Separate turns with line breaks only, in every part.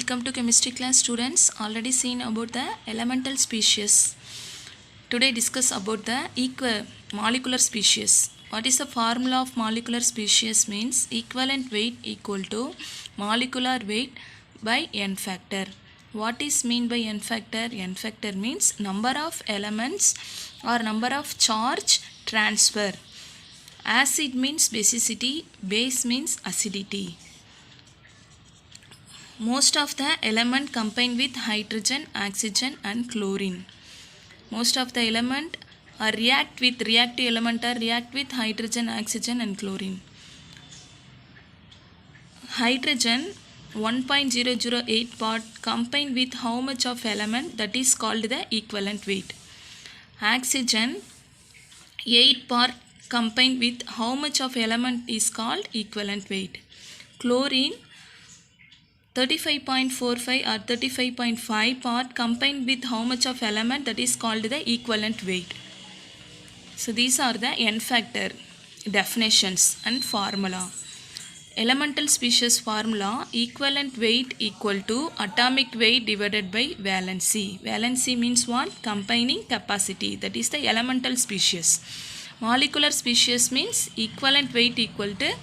Welcome to chemistry class students. Already seen about the elemental species. Today discuss about the molecular species. What is the formula of molecular species? Means equivalent weight equal to molecular weight by n factor. What is mean by n factor? N factor means number of elements or number of charge transfer. Acid means basicity, base means acidity. Most of the element combine with hydrogen, oxygen and chlorine. Most of the element are reactive element are react with hydrogen, oxygen and chlorine. Hydrogen 1.008 part combined with how much of element, that is called the equivalent weight. Oxygen 8 part combined with how much of element is called equivalent weight. Chlorine 35.45 or 35.5 part combined with how much of element, that is called the equivalent weight. So these are the n factor definitions and formula. Elemental species formula: equivalent weight equal to atomic weight divided by valency. Valency means what? Combining capacity, that is the elemental species. Molecular species means equivalent weight equal to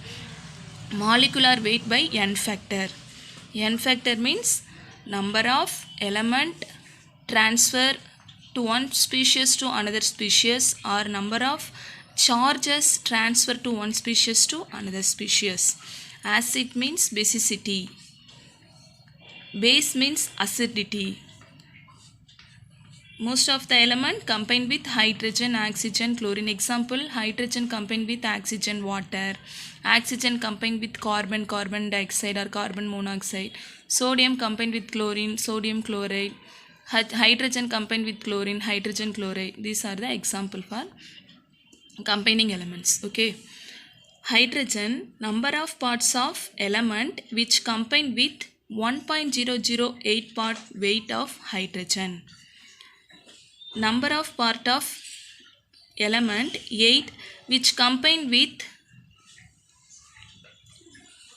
molecular weight by n factor. N factor means number of element transfer to one species to another species, or number of charges transfer to one species to another species. Acid means basicity. Base means acidity. Most of the element combined with hydrogen, oxygen, chlorine. Example: hydrogen combined with oxygen, water. Oxygen combined with carbon, carbon dioxide or carbon monoxide. Sodium combined with chlorine, sodium chloride. Hydrogen combined with chlorine, hydrogen chloride. These are the example for combining elements. Okay. Hydrogen, number of parts of element which combine with 1.008 part weight of hydrogen. Number of part of element 8 which combine with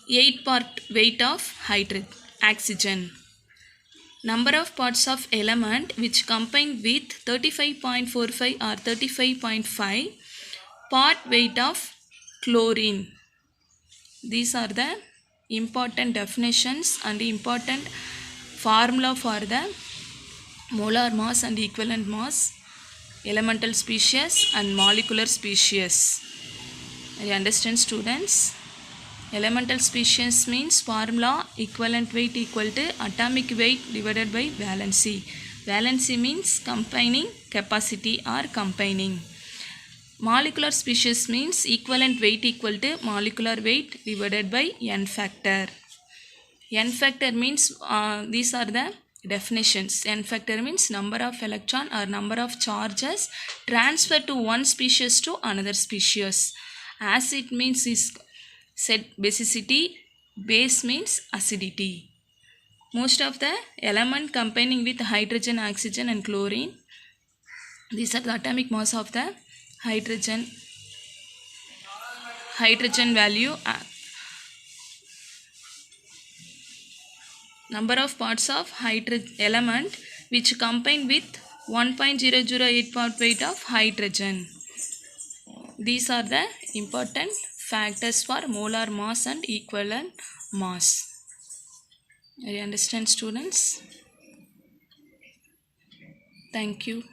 8 part weight of oxygen. Number of parts of element which combine with 35.45 or 35.5 part weight of chlorine. These are the important definitions and important formula for the molar mass and equivalent mass, elemental species and molecular species. You understand, students? Elemental species means formula: equivalent weight equal to atomic weight divided by valency. Valency means combining capacity or combining. Molecular species means equivalent weight equal to molecular weight divided by n factor. N factor means these are the definitions. N factor means number of electron or number of charges transfer to one species to another species. Acid means is said basicity, base means acidity. Most of the element combining with hydrogen, oxygen and chlorine. These are the atomic mass of the hydrogen value, number of parts of element which combine with 1.008 part weight of hydrogen. These are the important factors for molar mass and equivalent mass. You understand, students? Thank you.